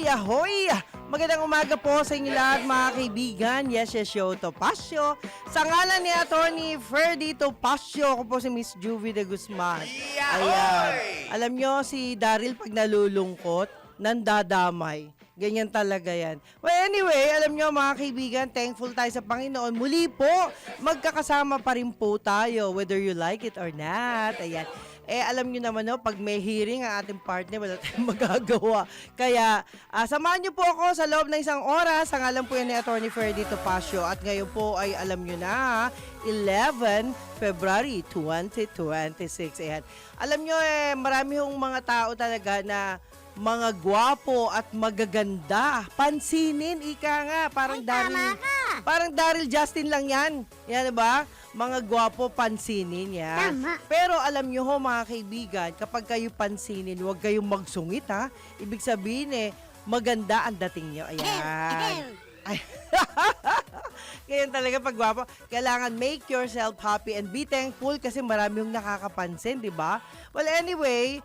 Yahoy! Magandang umaga po sa inyo lahat mga kaibigan. Yes, show Topacio. Sa ngalan ni Atty. Ferdy Topacio, ako po si Miss Juvie de Guzman. Ayan. Alam nyo, si Daryl pag nalulungkot, nandadamay. Ganyan talaga yan. Well, anyway, alam nyo mga kaibigan, thankful tayo sa Panginoon. Muli po, magkakasama pa rin po tayo, whether you like it or not. Ayan. Alam nyo naman, no, pag may hearing ang ating partner, wala tayong magagawa. Kaya, samahan nyo po ako sa loob ng isang oras. Ang alam po yan ni Atty. Ferdy Topacio. At ngayon po ay alam nyo na, 11 February 2026. Ayan. Alam nyo, marami hong mga tao talaga na mga gwapo at magaganda. Pansinin, ika nga. Parang Daryl Justin lang yan. Yan, ba? Mga gwapo, pansinin yan. Tama. Pero alam nyo ho, mga kaibigan, kapag kayo pansinin, huwag kayong magsungit, ha? Ibig sabihin, maganda ang dating nyo. Ayan. Ganyan talaga pag gwapo. Kailangan make yourself happy and be thankful kasi marami yung nakakapansin, di ba? Well, anyway,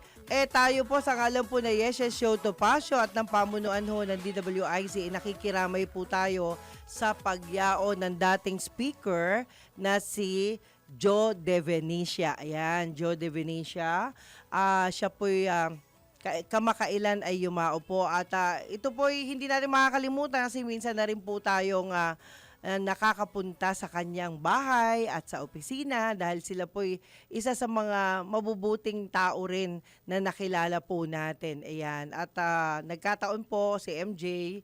tayo po sa ngalan po na Yes Show Topacio at ng pamunuan ho ng DWIC, nakikiramay po tayo sa pagyao ng dating speaker na si Joe De Venecia. Ayan, Joe De Venecia. Siya po'y kamakailan ay yumao po at ito po'y hindi natin makakalimutan kasi minsan na rin po tayong nakakapunta sa kanyang bahay at sa opisina dahil sila po'y isa sa mga mabubuting tao rin na nakilala po natin. Ayan. At nagkataon po si MJ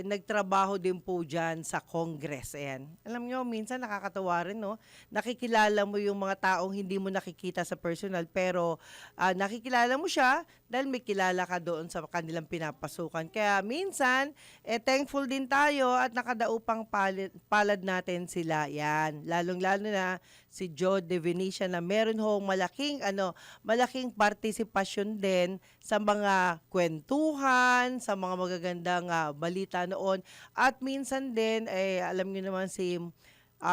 nagtrabaho din po dyan sa Congress. Ayan. Alam nyo, minsan nakakatawa rin, no? Nakikilala mo yung mga taong hindi mo nakikita sa personal pero nakikilala mo siya dahil may kilala ka doon sa kanilang pinapasukan. Kaya minsan, thankful din tayo at nakadaupang palad natin sila. Yan. Lalong-lalo na si Joe De Venecia na meron hong malaking partisipasyon din sa mga kwentuhan, sa mga magagandang balita noon. At minsan din, alam niyo naman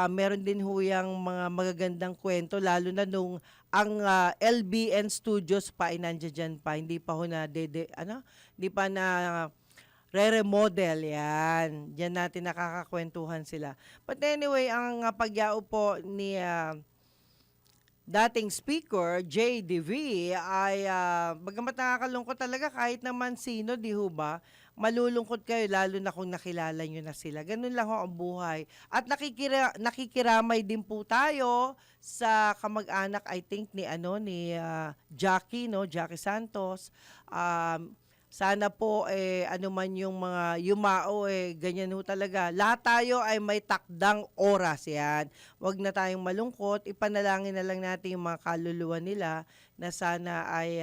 meron din huyang mga magagandang kwento, lalo na nung ang LBN Studios pa ay nandiyan pa. Hindi pa ho na, hindi pa na re-remodel yan. Diyan natin nakakakwentuhan sila. But anyway, ang pagyao po ni dating speaker, JDV, ay bagamat nakakalungkot talaga kahit naman sino, di ho ba? Malulungkot kayo lalo na kung nakilala nyo na sila. Ganun lang ho ang buhay. At nakikiramay din po tayo sa kamag-anak, I think, ni Jackie, no? Jackie Santos. Sana po ano man yung mga yumao ganyan ho talaga. Lahat tayo ay may takdang oras yan. Huwag na tayong malungkot. Ipanalangin na lang natin yung mga kaluluwa nila na sana ay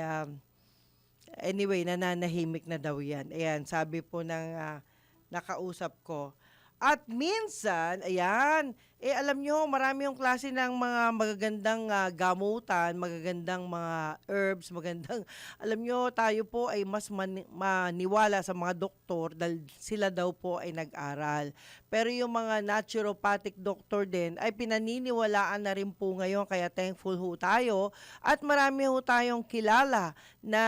anyway, nananahimik na daw yan. Ayan, sabi po ng nakausap ko. At minsan, ayan, alam nyo, marami yung klase ng mga magagandang gamutan, magagandang mga herbs, alam nyo, tayo po ay mas maniwala sa mga doktor dahil sila daw po ay nag-aral. Pero yung mga naturopathic doctor din ay pinaniniwalaan na rin po ngayon, kaya thankful ho tayo. At marami ho tayong kilala na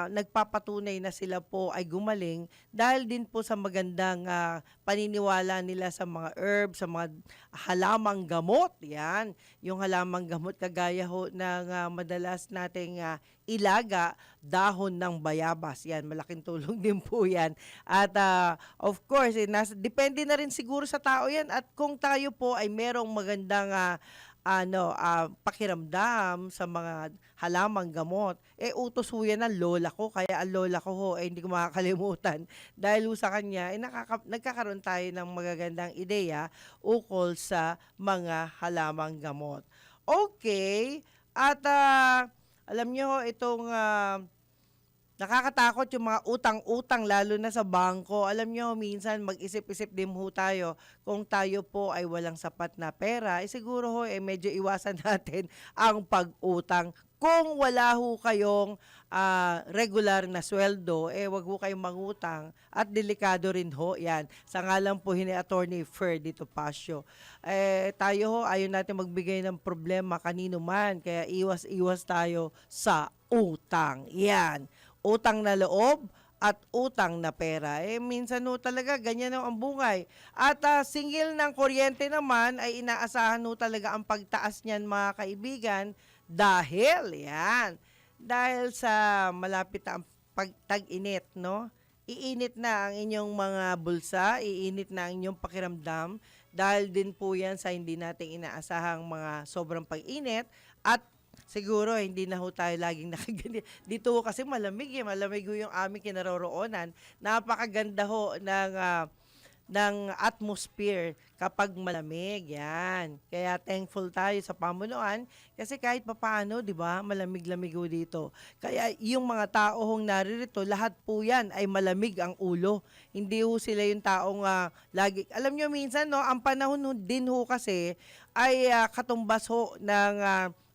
nagpapatunay na sila po ay gumaling dahil din po sa magandang paniniwala nila sa mga herbs, sa mga halamang gamot. Yan, yung halamang gamot kagaya ho ng madalas nating ilaga, dahon ng bayabas. Yan, malaking tulong din po yan. At of course, depende na rin siguro sa tao yan at kung tayo po ay merong magandang pakiramdam sa mga halamang gamot, utos ho yan ng lola ko. Kaya ang lola ko ho, hindi ko makakalimutan. Dahil ho sa kanya, nagkakaroon tayo ng magagandang ideya ukol sa mga halamang gamot. Okay, at alam nyo, itong nakakatakot yung mga utang-utang lalo na sa bangko. Alam nyo, minsan mag-isip-isip din ho tayo kung tayo po ay walang sapat na pera. Siguro ho, medyo iwasan natin ang pag-utang. Kung wala ho kayong regular na sweldo, wag ho kayong mangutang at delikado rin ho yan. Sa ngalan po ni Atty. Ferdy Topacio. Tayo ho, ayaw natin magbigay ng problema kanino man, kaya iwas-iwas tayo sa utang. Yan. Utang na loob at utang na pera. Minsan ho talaga ganyan ho ang buhay. At singil ng kuryente naman ay inaasahan ho talaga ang pagtaas niyan mga kaibigan dahil sa malapit na ang pagtag-init, no? Iinit na ang inyong mga bulsa, iinit na ang inyong pakiramdam dahil din po yan sa hindi nating inaasahang mga sobrang pag-init at siguro hindi na ho tayo laging nakaganit. Dito ho kasi malamig ho yung aming kinaroroonan. Napakaganda ho ng atmosphere kapag malamig. Yan. Kaya thankful tayo sa pamunuan kasi kahit papaano, di ba, malamig-lamig ho dito. Kaya yung mga tao hong naririto, lahat po yan ay malamig ang ulo. Hindi ho sila yung taong lagi. Alam nyo minsan, no, ang panahon din ho kasi ay katumbas ho ng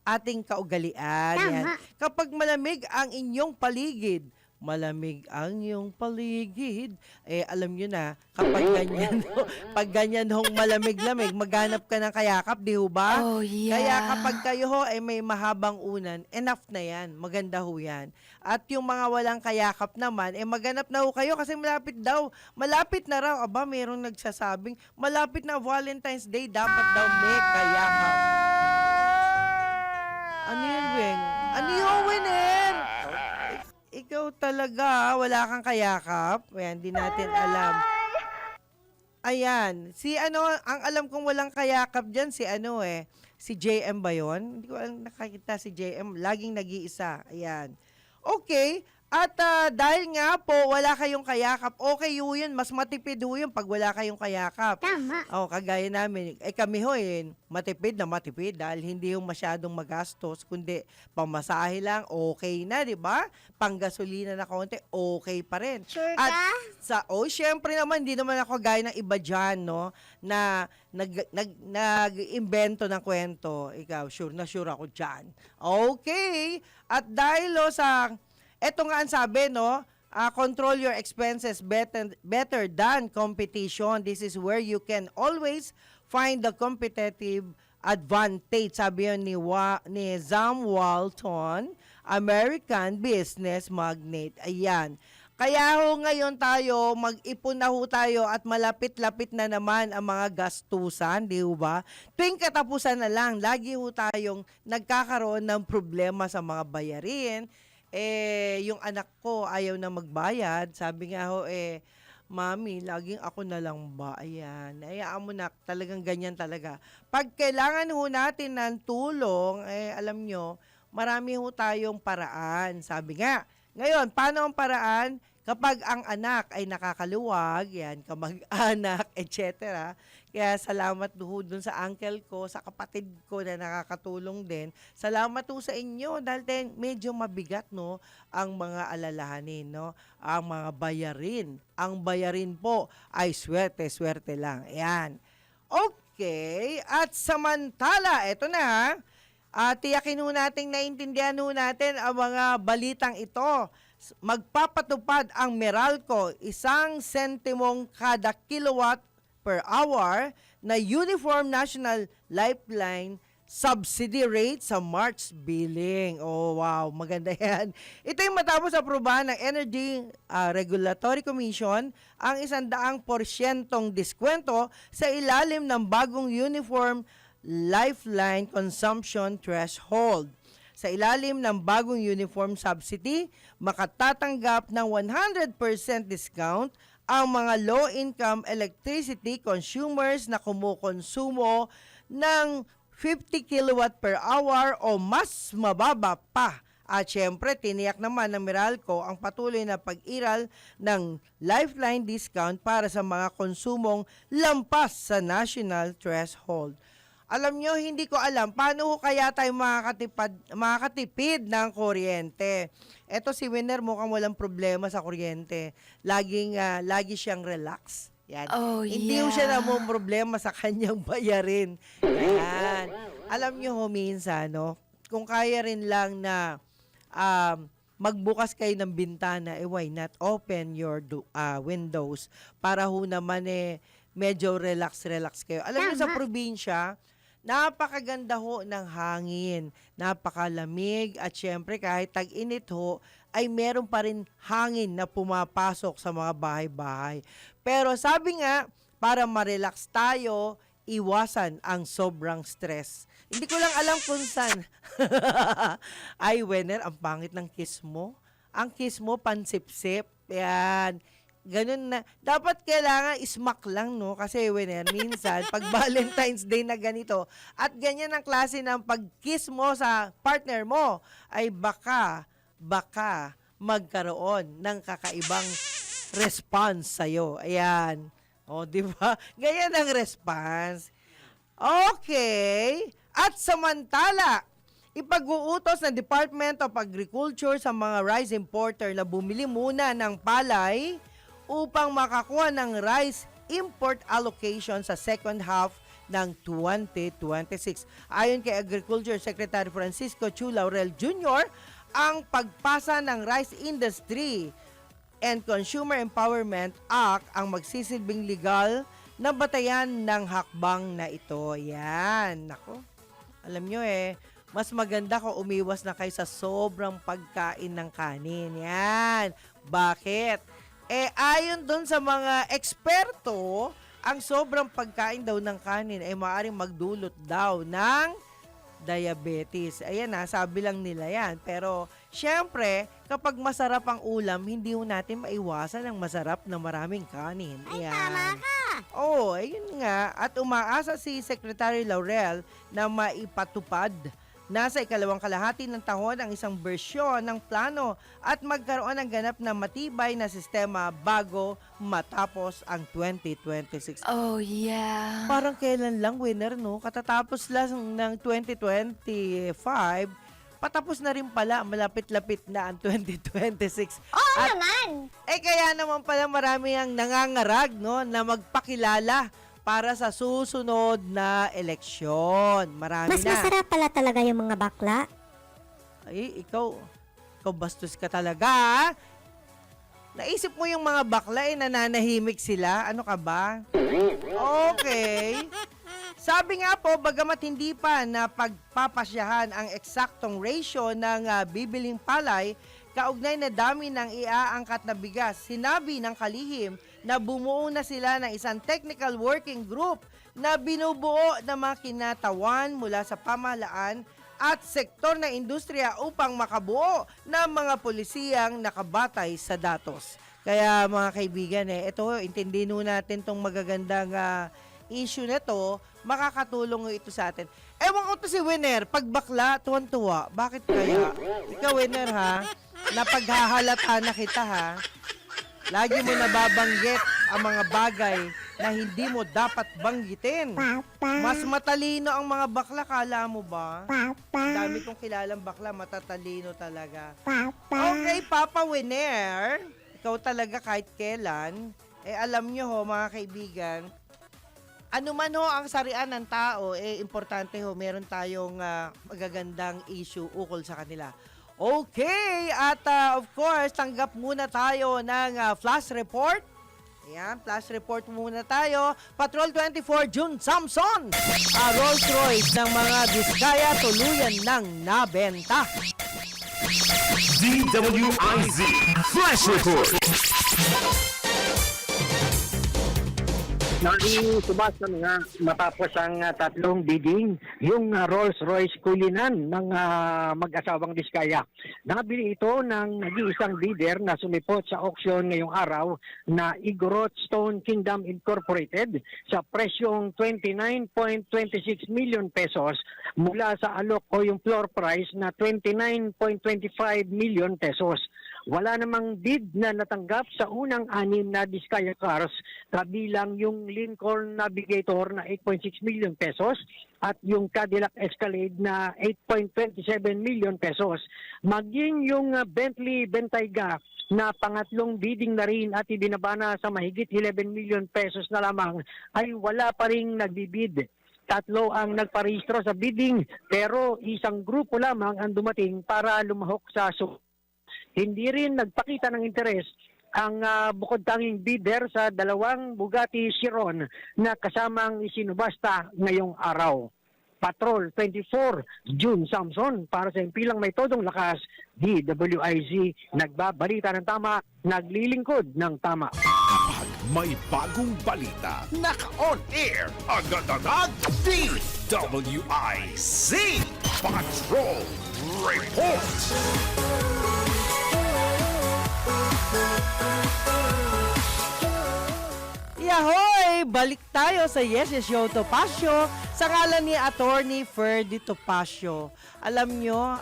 ating kaugalian. Yan. Kapag malamig ang inyong paligid, malamig ang iyong paligid. Alam nyo na, kapag ganyan, pag ganyan hong malamig-lamig, maghanap ka ng kayakap, di ho ba? Oh, yeah. Kaya kapag kayo ho ay may mahabang unan, enough na yan. Maganda ho yan. At yung mga walang kayakap naman, maghanap na ho kayo kasi malapit daw. Malapit na raw. Aba, mayroong nagsasabing, malapit na Valentine's Day, dapat daw may kayakap. Ano yun, Weng? Ano yun, Wenen? Ikaw talaga, wala kang kayakap. Ayan, di natin alam. Ayan, ang alam kong walang kayakap dyan, si JM ba yun? Hindi ko alam nakakita si JM, laging nag-iisa. Ayan. Okay, at dahil nga po, wala kayong kayakap, okay yun, mas matipid yun pag wala kayong kayakap. Tama. Kagaya namin, kami matipid na matipid dahil hindi yung masyadong magastos, kundi pamasahe lang, okay na, di ba? Panggasolina na konti, okay pa rin. Sure At ka? syempre naman, hindi naman ako gaya ng iba dyan, no, na nag-invento ng kwento. Ikaw, sure na sure ako dyan. Okay, at dahil eto nga ang sabi, no, control your expenses better than competition. This is where you can always find the competitive advantage. Sabi yun ni Sam Walton, American business magnate. Ayan. Kaya ho ngayon tayo, mag-ipon na ho tayo at malapit-lapit na naman ang mga gastusan, di ho ba? Tuwing katapusan na lang, lagi ho tayong nagkakaroon ng problema sa mga bayarin. Yung anak ko ayaw na magbayad. Sabi nga ho, Mami, laging ako na lang ba? Ayan. Hayaan mo na, talagang ganyan talaga. Pag kailangan ho natin ng tulong, alam nyo, marami ho tayong paraan. Sabi nga, ngayon, paano ang paraan? Kapag ang anak ay nakakaluwag, yan, kamag-anak, etc. Kaya salamat ho dun sa uncle ko, sa kapatid ko na nakakatulong din. Salamat ho sa inyo dahil medyo mabigat, no, ang mga alalahanin, no, ang mga bayarin. Ang bayarin po ay swerte-swerte lang. Ayan. Okay, at samantala, eto na, tiyakin ho natin, naintindihan ho natin ang mga balitang ito. Magpapatupad ang Meralco 1 sentimong kada kilowatt per hour na Uniform National Lifeline subsidy rate sa March billing. Oh, wow, maganda yan. Ito yung matapos aprobahan ng Energy Regulatory Commission ang 100% diskwento sa ilalim ng bagong Uniform Lifeline Consumption Threshold. Sa ilalim ng bagong uniform subsidy, makatatanggap ng 100% discount ang mga low-income electricity consumers na kumukonsumo ng 50 kilowatt per hour o mas mababa pa. At syempre, tiniyak naman ng Meralco ang patuloy na pag-iral ng lifeline discount para sa mga konsumong lampas sa national threshold. Alam nyo, hindi ko alam, paano ho kaya tayo makakatipid ng kuryente? Eto si Winner mukhang walang problema sa kuryente. Lagi siyang relax. Yan. Oh, Hindi ho siya namang problema sa kanyang bayarin. Yan. Alam nyo ho minsan, no, kung kaya rin lang na magbukas kayo ng bintana, why not open your windows para ho naman medyo relax kayo. Alam nyo sa probinsya, napakaganda ho ng hangin, napakalamig at syempre kahit tag-init ho, ay meron pa rin hangin na pumapasok sa mga bahay-bahay. Pero sabi nga, para ma-relax tayo, iwasan ang sobrang stress. Hindi ko lang alam kung saan. Ay, Wenner, ang pangit ng kiss mo. Ang kiss mo, pansip-sip. Yan. Ganun na. Dapat kailangan ismak lang, no? Kasi, Wenner, minsan, pag Valentine's Day na ganito, at ganyan ang klase ng pag-kiss mo sa partner mo, ay baka magkaroon ng kakaibang response sa'yo. Ayan. O, di ba? Ganyan ang response. Okay. At samantala, ipag-uutos ng Department of Agriculture sa mga rice importer na bumili muna ng palay upang makakuha ng rice import allocation sa second half ng 2026. Ayon kay Agriculture Secretary Francisco Chu Laurel Jr., ang pagpasa ng rice industry and Consumer Empowerment Act ang magsisilbing legal na batayan ng hakbang na ito. Yan. Nako. Alam nyo mas maganda kung umiwas na kayo sa sobrang pagkain ng kanin. Yan. Bakit? Ayon dun sa mga eksperto, ang sobrang pagkain daw ng kanin ay maaaring magdulot daw ng diabetes. Ayan sabi lang nila yan. Pero, syempre, kapag masarap ang ulam, hindi natin maiwasan ang masarap na maraming kanin. Ayan. Ay, tama ka! Oo, ayun nga. At umaasa si Secretary Laurel na maipatupad nasa ikalawang kalahati ng taon ang isang bersyon ng plano at magkaroon ng ganap na matibay na sistema bago matapos ang 2026. Oh, yeah. Parang kailan lang, Winner, no? Katatapos lang ng 2025, patapos na rin pala, malapit-lapit na ang 2026. Oo naman! Kaya naman pala marami ang nangangarag, no, na magpakilala para sa susunod na eleksyon. Marami Mas na. masarap pala talaga yung mga bakla. Ay, ikaw bastos ka talaga, ha? Naisip mo yung mga bakla, nananahimik sila? Ano ka ba? Okay. Sabi nga po, bagamat hindi pa na pagpapasyahan ang eksaktong ratio ng bibiling palay, kaugnay na dami ng iaangkat na bigas, sinabi ng kalihim na bumuo na sila ng isang technical working group na binubuo ng mga kinatawan mula sa pamahalaan at sektor ng industriya upang makabuo ng mga polisiyang nakabatay sa datos. Kaya mga kaibigan, ito, intindihin natin itong magagandang issue na to, makakatulong ito sa atin. Ewan ko to si Winner, pag bakla, tuwan-tuwa. Bakit kaya? Ikaw, Winner, ha? Napaghahalata na kita, ha? Lagi mo nababanggit ang mga bagay na hindi mo dapat banggitin. Mas matalino ang mga bakla, kala mo ba? Dami kong kilalang bakla, matatalino talaga. Okay, Papa Winner, ikaw talaga kahit kailan, alam nyo ho, mga kaibigan, ano man ho ang sarian ng tao, importante ho, meron tayong magagandang issue ukol sa kanila. Okay, at of course, tanggap muna tayo ng flash report. Ayan, flash report muna tayo. Patrol 24, June Samson. Rolls Royce ng mga Diskaya tuluyan ng nabenta. DWIZ Flash Report. Naisubas na nga matapos ang tatlong bidding, yung Rolls-Royce Cullinan ng mag-asawang Diskaya. Nabili ito ng nag-iisang bidder na sumipot sa auction ngayong araw na Igorot Stone Kingdom Incorporated sa presyong 29.26 million pesos mula sa alok o yung floor price na 29.25 million pesos. Wala namang bid na natanggap sa unang anim na Diskaya cars, kabilang yung Lincoln Navigator na 8.6 million pesos at yung Cadillac Escalade na 8.27 million pesos. Maging yung Bentley Bentayga na pangatlong bidding na rin at ibinabana sa mahigit 11 million pesos na lamang ay wala pa ring nagbibid. Tatlo ang nagparehistro sa bidding pero isang grupo lamang ang dumating para lumahok sa Hindi rin nagpakita ng interes ang bukod tanging bidder sa dalawang Bugatti Chiron na kasamang isinubasta ngayong araw. Patrol 24, June Samson. Para sa impilang may todong lakas, DWIZ, nagbabalita ng tama, naglilingkod ng tama. Kapag may bagong balita, naka-on air, agad-agad, DWIZ Patrol Report. Yahoy! Balik tayo sa Yes Yes Show Topacio sa ngalan ni Attorney Ferdy Topacio. Alam nyo,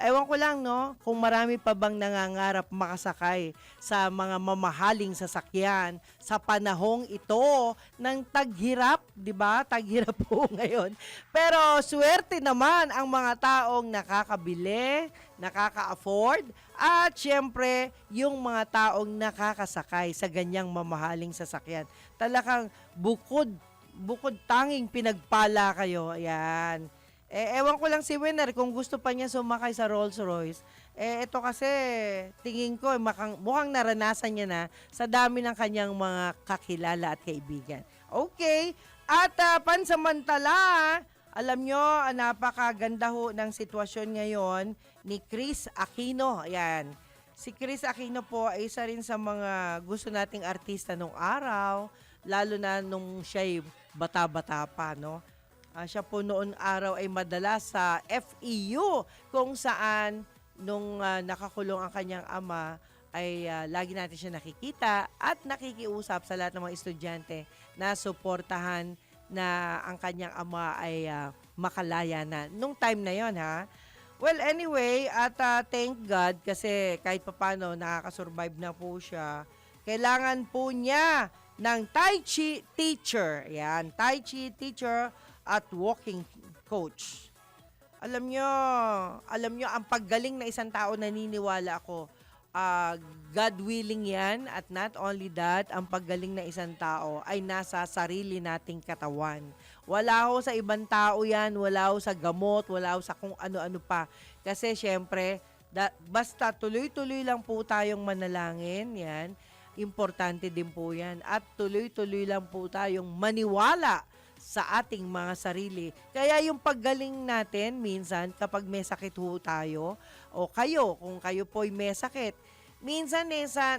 ewan ko lang no, kung marami pa bang nangangarap makasakay sa mga mamahaling sasakyan sa panahong ito ng taghirap, di ba? Taghirap po ngayon. Pero swerte naman ang mga taong nakakabili, nakaka-afford, at syempre, yung mga taong nakakasakay sa ganyang mamahaling sasakyan. Talagang bukod tanging pinagpala kayo. Ayan. Ewan ko lang si Winner kung gusto pa niya sumakay sa Rolls Royce. Ito kasi, tingin ko, mukhang naranasan niya na sa dami ng kanyang mga kakilala at kaibigan. Okay. At pansamantala, alam nyo, napakaganda ho ng sitwasyon ngayon ni Chris Aquino. Ayan. Si Chris Aquino po ay isa rin sa mga gusto nating artista nung araw, lalo na nung siya'y bata-bata pa, no? Siya po noon araw ay madalas sa FEU kung saan nung nakakulong ang kanyang ama ay lagi natin siya nakikita at nakikiusap sa lahat ng mga estudyante na suportahan na ang kanyang ama ay makalaya na. Nung time na yon ha. Well, anyway, at thank God kasi kahit papano nakakasurvive na po siya. Kailangan po niya ng Tai Chi teacher. Yan, Tai Chi teacher at walking coach. Alam nyo, ang paggaling na isang tao, naniniwala ako, God willing yan, at not only that, ang paggaling na isang tao ay nasa sarili nating katawan. Wala ho sa ibang tao yan, wala ho sa gamot, wala ho sa kung ano-ano pa. Kasi syempre, basta tuloy-tuloy lang po tayong manalangin, yan, importante din po yan. At tuloy-tuloy lang po tayong maniwala sa ating mga sarili. Kaya yung paggaling natin, minsan kapag may sakit ho tayo, o kayo, kung kayo po'y may sakit, minsan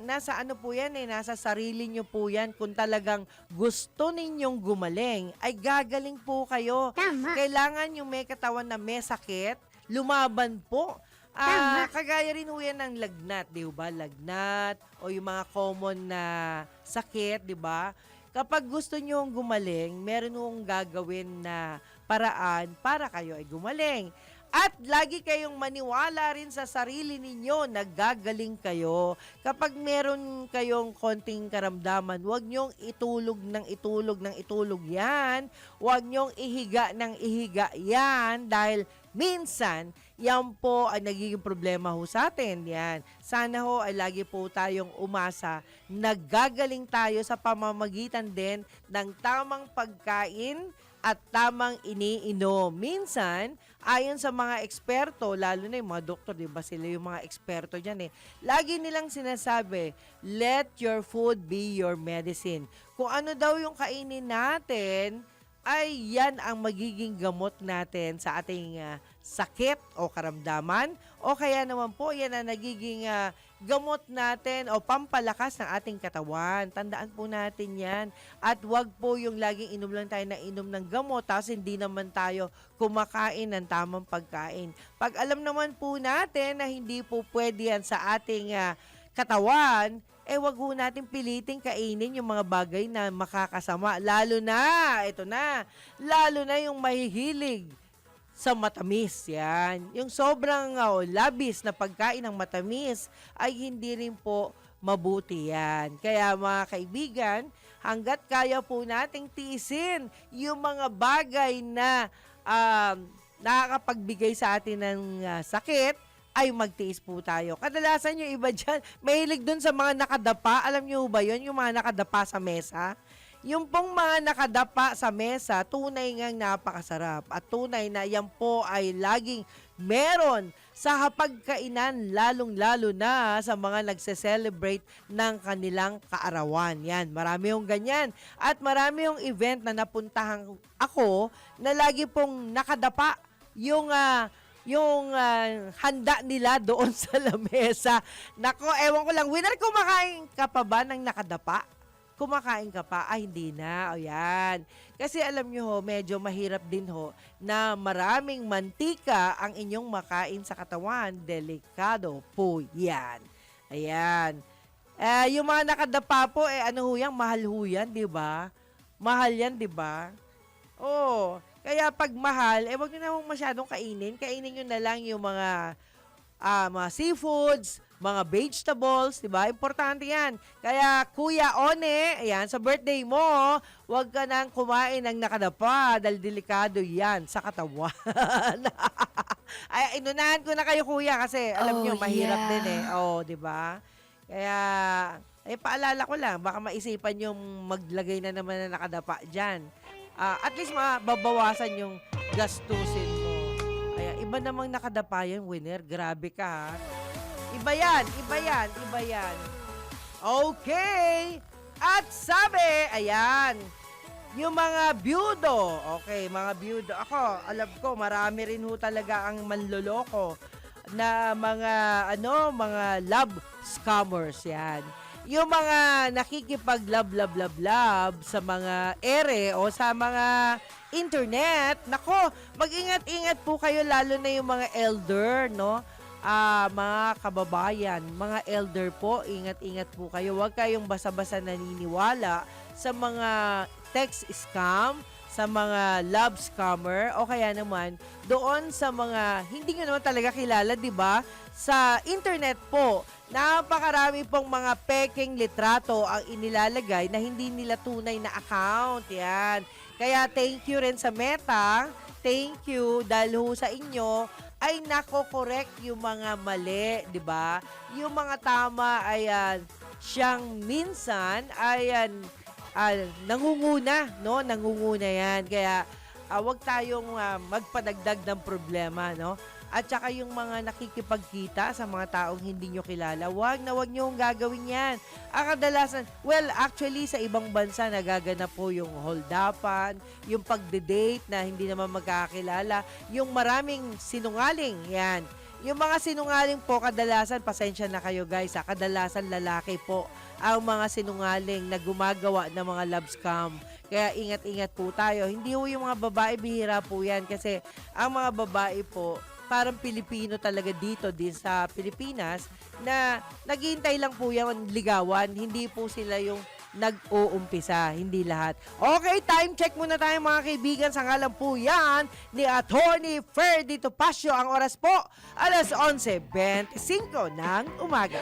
nasa ano po yan nasa sarili nyo po yan. Kung talagang gusto ninyong gumaling, ay gagaling po kayo. Tama. Kailangan yung may katawan na may sakit, lumaban po. Kagaya rin ho yan ng lagnat, di ba? Lagnat, o yung mga common na sakit, di ba? Kapag gusto nyo gumaling, meron hong gagawin na paraan para kayo ay gumaling. At lagi kayong maniwala rin sa sarili ninyo na gagaling kayo. Kapag meron kayong konting karamdaman, huwag nyong itulog ng itulog yan. Huwag nyong ihiga ng ihiga yan dahil minsan, yan po ay nagiging problema ho sa atin. Yan. Sana ho ay lagi po tayong umasa. Naggagaling tayo sa pamamagitan din ng tamang pagkain at tamang iniinom. Minsan, ayon sa mga eksperto, lalo na yung mga doktor, di ba sila yung mga eksperto dyan lagi nilang sinasabi, let your food be your medicine. Kung ano daw yung kainin natin, ay yan ang magiging gamot natin sa ating sakit o karamdaman, o kaya naman po yan ang nagiging gamot natin o pampalakas ng ating katawan. Tandaan po natin yan. At wag po yung laging inom lang tayo na inom ng gamot tapos hindi naman tayo kumakain ng tamang pagkain. Pag alam naman po natin na hindi po pwede yan sa ating katawan, wag ho natin piliting kainin yung mga bagay na makakasama. Lalo na yung mahihilig sa matamis. Yan. Yung sobrang labis na pagkain ng matamis ay hindi rin po mabuti yan. Kaya mga kaibigan, hanggat kaya po nating tiisin yung mga bagay na nakakapagbigay sa atin ng sakit, ay magtiis po tayo. Kadalasan yung iba dyan, mahilig dun sa mga nakadapa. Alam nyo ba yun? Yung mga nakadapa sa mesa. yung pong mga nakadapa sa mesa, tunay ngang napakasarap. At tunay na yan po ay laging meron sa hapagkainan, lalong-lalo na sa mga nagse-celebrate ng kanilang kaarawan. Yan, marami yung ganyan. At marami yung event na napuntahan ako na lagi pong nakadapa yung handa nila doon sa lamesa. Nako, ewan ko lang, winner, kumakain ka pa ba ng nakadapa? Kumakain ka pa? Ay, hindi na. O yan. Kasi alam nyo ho, medyo mahirap din ho na maraming mantika ang inyong makain sa katawan. Delikado po yan. Ayan. Yung mga nakadapa po, ano ho yan? Mahal ho yan, di ba? Mahal yan, di ba? Oo. Kaya pag mahal, wag nyo na masyadong kainin. Kainin nyo na lang yung mga seafoods, mga vegetables, di ba? Importante yan. Kaya Kuya One, ayan, sa birthday mo, wag ka nang kumain ng nakadapa dahil delikado yan sa katawan. Ay, inunahan ko na kayo, Kuya, kasi alam nyo, mahirap din eh. Oo, di ba? Kaya, paalala ko lang, baka maisipan yung maglagay na naman na nakadapa dyan. At least mababawasan yung gastusin mo. Kaya iba namang nakadapa yung winner. Grabe ka, ha? Iba yan. Okay. At sabi, ayan, yung mga byudo. Okay, mga byudo. Ako, alam ko, marami rin ho talaga ang manloloko na mga love scammers yan. Yung mga nakikipag-love sa mga ere o sa mga internet, nako, mag-ingat-ingat po kayo lalo na yung mga elder, no? Mga kababayan, mga elder po, ingat-ingat po kayo. Huwag kayong basa-basa naniniwala sa mga text scam, sa mga love scammer, o kaya naman doon sa mga hindi nyo naman talaga kilala, di ba? Sa internet po, napakarami pong mga peking litrato ang inilalagay na hindi nila tunay na account. Yan. Kaya thank you rin sa Meta. Thank you dahil ho sa inyo ay nako-correct yung mga mali, di ba? Yung mga tama ay siyang minsan ay nangunguna, no? Nangunguna yan. Kaya wag tayong magpadagdag ng problema, no? At saka yung mga nakikipagkita sa mga taong hindi nyo kilala, wag nyo gagawin yan. Kadalasan, well, actually, sa ibang bansa nagaganap po yung holdapan, yung pagde-date na hindi naman magkakilala, yung maraming sinungaling, yan. Yung mga sinungaling po, kadalasan, pasensya na kayo guys, kadalasan lalaki po ang mga sinungaling na gumagawa ng mga love scam. Kaya ingat-ingat po tayo. Hindi po yung mga babae, bihira po yan kasi ang mga babae po, parang Pilipino talaga dito din sa Pilipinas na naghihintay lang po yan ligawan. Hindi po sila yung nag-uumpisa, hindi lahat. Okay, time check muna tayo mga kaibigan. Sa ngalan po yan ni Attorney Ferdy Topacio. Ang oras po, alas 11:25 ng umaga.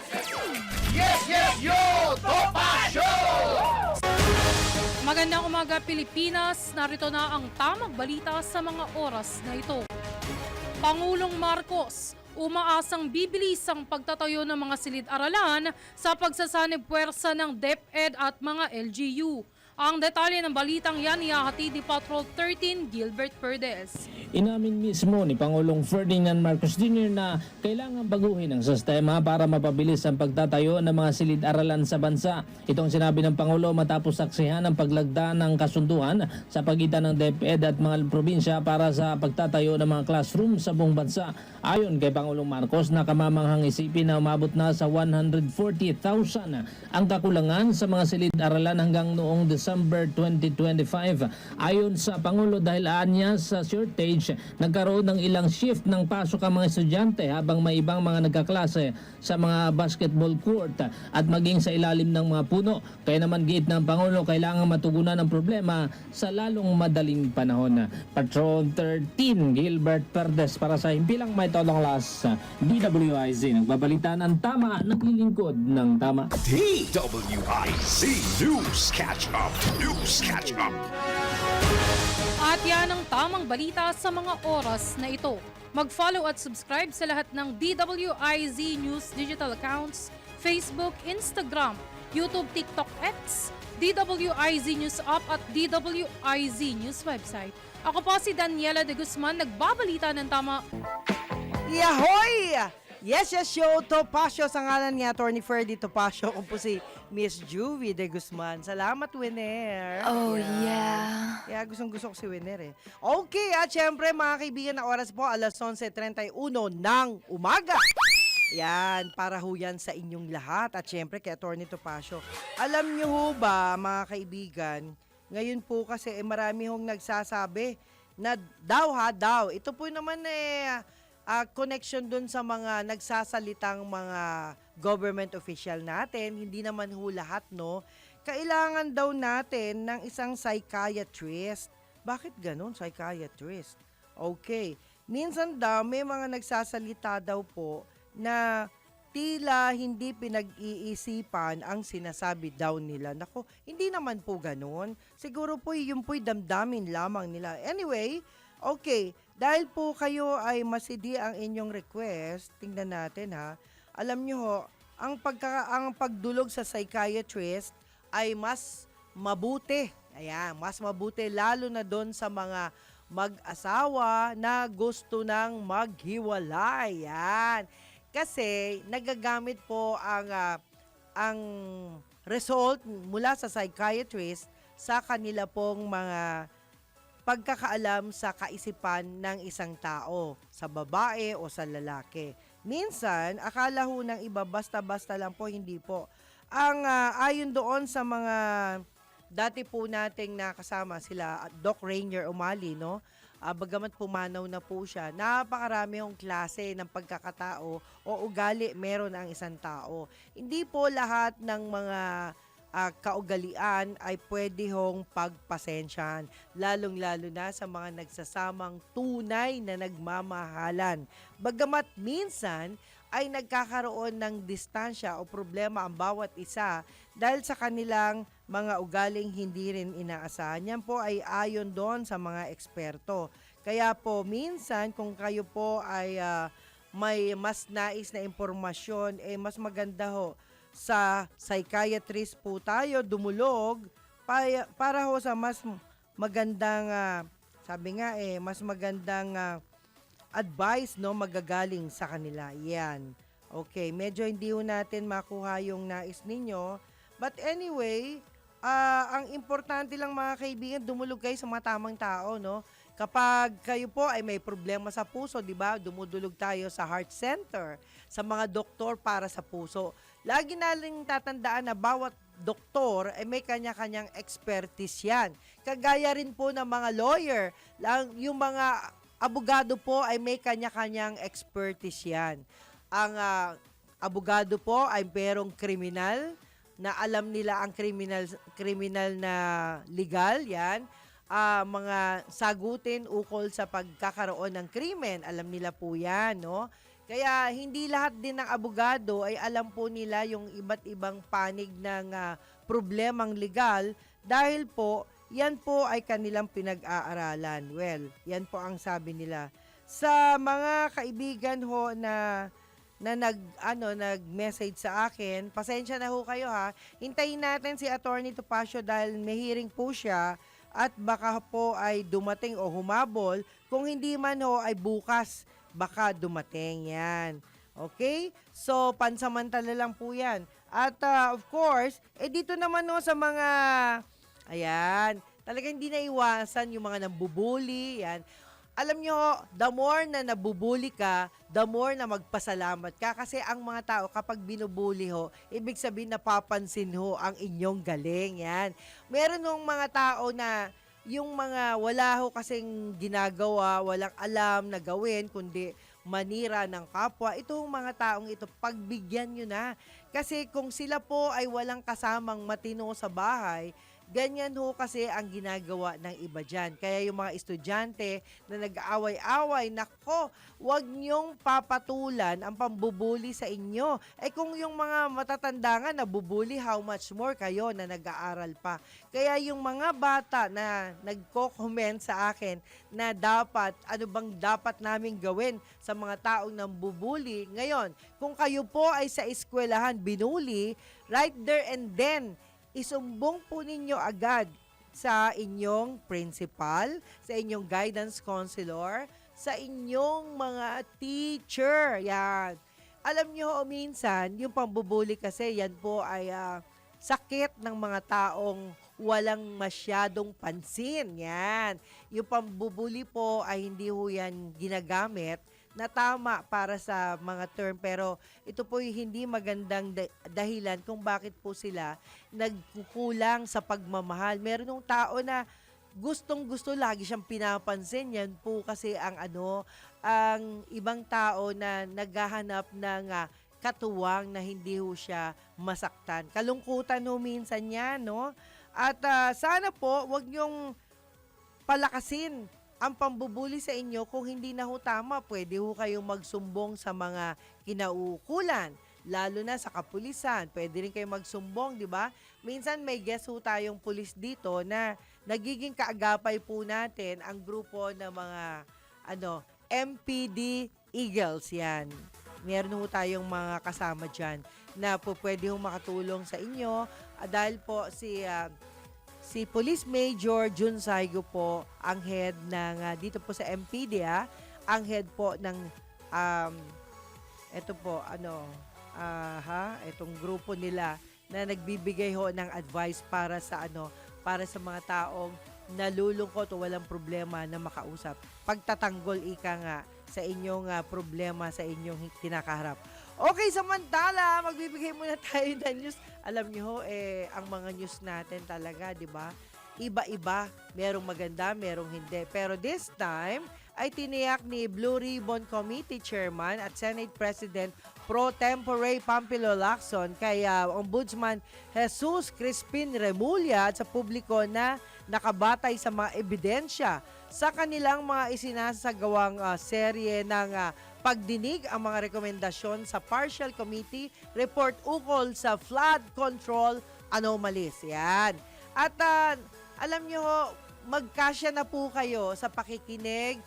Yes, yo! Topacio! Magandang umaga Pilipinas, narito na ang tamang balita sa mga oras na ito. Pangulong Marcos, umaasang bibilis ang pagtatayo ng mga silid-aralan sa pagsasanib puwersa ng DepEd at mga LGU. Ang detalye ng balitang yan ihahatid ni Patrol 13 Gilbert Perdes. Inamin mismo ni Pangulong Ferdinand Marcos Jr. na kailangan baguhin ang sistema para mapabilis ang pagtatayo ng mga silid-aralan sa bansa. Itong sinabi ng Pangulo matapos saksihan ang paglagda ng kasunduan sa pagitan ng DepEd at mga probinsya para sa pagtatayo ng mga classroom sa buong bansa. Ayon kay Pangulong Marcos, nakamamanghang isipin na umabot na sa 140,000 ang kakulangan sa mga silid-aralan hanggang noong December 2025. Ayon sa Pangulo, dahil anya sa shortage, nagkaroon ng ilang shift ng pasok ang mga estudyante habang may ibang mga nagkaklase sa mga basketball court at maging sa ilalim ng mga puno. Kaya naman giit ng Pangulo, kailangan matugunan ang problema sa lalong madaling panahon. Patrol 13 Gilbert Perdes para sa Himpilang May Tolong Las, DWIZ. Nagbabalita ng tama, naglilingkod ng tama. DWIZ News Catch Up. News Catch Up. At yan ang tamang balita sa mga oras na ito. Mag-follow at subscribe sa lahat ng DWIZ News digital accounts, Facebook, Instagram, YouTube, TikTok, X, DWIZ News App at DWIZ News website. Ako po si Daniela de Guzman, nagbabalita ng tama. Yahoy! Yes, show Topacio sa ngalan ni Attorney Ferdy Topacio. Kung po si Miss Juvie de Guzman. Salamat, Winner. Oh, yeah. Kaya gustong-gusto ko si Winner eh. Okay, at syempre mga kaibigan, na oras po alas 11:31 ng umaga. Yan, para ho yan sa inyong lahat. At syempre kay Attorney Topacio. Alam niyo ho ba, mga kaibigan, ngayon po kasi marami hong nagsasabi na daw. Ito po naman connection dun sa mga nagsasalitang mga government official natin. Hindi naman ho lahat, no? Kailangan daw natin ng isang psychiatrist. Bakit ganun, psychiatrist? Okay. Minsan daw, may mga nagsasalita daw po na tila hindi pinag-iisipan ang sinasabi daw nila. Nako, hindi naman po ganun. Siguro po yung po'y damdamin lamang nila. Anyway, okay. Dahil po kayo ay masidi ang inyong request, tingnan natin ha. Alam nyo ho, ang pagdulog sa psychiatrist ay mas mabuti. Ayan, mas mabuti lalo na doon sa mga mag-asawa na gusto nang maghiwalay. Yan. Kasi nagagamit po ang result mula sa psychiatrist sa kanila pong mga pagkakaalam sa kaisipan ng isang tao, sa babae o sa lalaki. Minsan, akala ho ng iba basta-basta lang po, hindi po. Ang ayon doon sa mga dati po nating nakasama sila, Doc Rainier Umali, no? Bagamat pumanaw na po siya, napakarami hong klase ng pagkakatao o ugali meron ang isang tao. Hindi po lahat ng mga kaugalian ay pwede hong pagpasensyahan, lalong-lalo na sa mga nagsasamang tunay na nagmamahalan. Bagamat minsan ay nagkakaroon ng distansya o problema ang bawat isa dahil sa kanilang mga ugaling hindi rin inaasahan. Yan po ay ayon doon sa mga eksperto. Kaya po minsan kung kayo po ay may mas nais na impormasyon, mas maganda ho sa psychiatrist po tayo dumulog para ho sa mas magandang mas magandang advice, no, magagaling sa kanila. Yan. Okay, medyo hindi ho natin makuha yung nais ninyo. But anyway, ang importante lang mga kaibigan, dumulog kayo sa mga tamang tao, no? Kapag kayo po ay may problema sa puso, di ba? Dumudulog tayo sa heart center, sa mga doktor para sa puso. Lagi naling tatandaan na bawat doktor ay may kanya-kanyang expertise yan. Kagaya rin po ng mga lawyer, yung mga abogado po ay may kanya-kanyang expertise yan. Ang abogado po ay merong kriminal, na alam nila ang kriminal na legal, yan. Mga sagutin ukol sa pagkakaroon ng krimen, alam nila po yan, no? Kaya hindi lahat din ng abogado ay alam po nila yung iba't ibang panig ng problemang legal dahil po yan po ay kanilang pinag-aaralan. Well, yan po ang sabi nila. Sa mga kaibigan ho na nag-message sa akin, pasensya na ho kayo ha. Hintayin natin si Attorney Topacio dahil may hearing po siya at baka po ay dumating o humabol. Kung hindi man ho ay bukas baka dumating yan. Okay? So, pansamantala lang po yan. At of course, dito naman no sa mga, ayan, talagang hindi naiwasan yung mga nambubuli, yan. Alam nyo, the more na nabubuli ka, the more na magpasalamat ka. Kasi ang mga tao, kapag binubuli ho, ibig sabihin napapansin ho ang inyong galing. Yan. Meron ng mga tao na yung mga wala ho kasing ginagawa, walang alam na gawin, kundi manira ng kapwa. Itong mga taong ito, pagbigyan nyo na. Kasi kung sila po ay walang kasamang matino sa bahay, Ganyan ho kasi ang ginagawa ng iba dyan. Kaya yung mga estudyante na nag-aaway-away, nako, wag niyong papatulan ang pambubuli sa inyo. Kung yung mga matatanda nga nabubuli, how much more kayo na nag-aaral pa. Kaya yung mga bata na nagko-comment sa akin na dapat, ano bang dapat namin gawin sa mga taong nambubuli. Ngayon, kung kayo po ay sa eskwelahan binuli, right there and then, isumbong po ninyo agad sa inyong principal, sa inyong guidance counselor, sa inyong mga teacher. Yan. Alam nyo, minsan, yung pambubuli kasi, yan po ay sakit ng mga taong walang masyadong pansin. Yan. Yung pambubuli po ay hindi ho yan ginagamit na tama para sa mga term, pero ito po yung hindi magandang dahilan kung bakit po sila nagkukulang sa pagmamahal. Meron ng tao na gustong-gusto lagi siyang pinapansin. Yan po kasi ang ang ibang tao na naghahanap ng katuwang na hindi ho siya masaktan. Kalungkutan ho minsan yan, no? At sana po, wag niyong palakasin ang pambubuli sa inyo. Kung hindi na ho tama, pwede ho kayong magsumbong sa mga kinauukulan, lalo na sa kapulisan. Pwede rin kayong magsumbong, di ba? Minsan may guest ho tayong pulis dito na nagiging kaagapay po natin ang grupo ng mga MPD Eagles yan. Meron ho tayong mga kasama dyan na po pwede ho makatulong sa inyo dahil po si Police Major Jun Saigo po ang head ng dito po sa MPD, ang head po ng ito po itong grupo nila na nagbibigay ho ng advice para sa para sa mga taong nalulungkot o walang problema na makausap. Pagtatanggol ika nga sa inyong problema sa inyong kinakaharap. Okay, samantala, magbibigay muna tayo ng news. Alam niyo ho, ang mga news natin talaga, di ba? Iba-iba. Merong maganda, merong hindi. Pero this time, ay tiniyak ni Blue Ribbon Committee Chairman at Senate President Pro Tempore Pampilo Lacson kay Ombudsman Jesus Crispin Remulla at sa publiko na nakabatay sa mga ebidensya sa kanilang mga isinasagawang serye ng pagdinig ang mga rekomendasyon sa Partial Committee Report ukol sa flood control anomalies. Yan. At alam nyo, magkasya na po kayo sa pakikinig,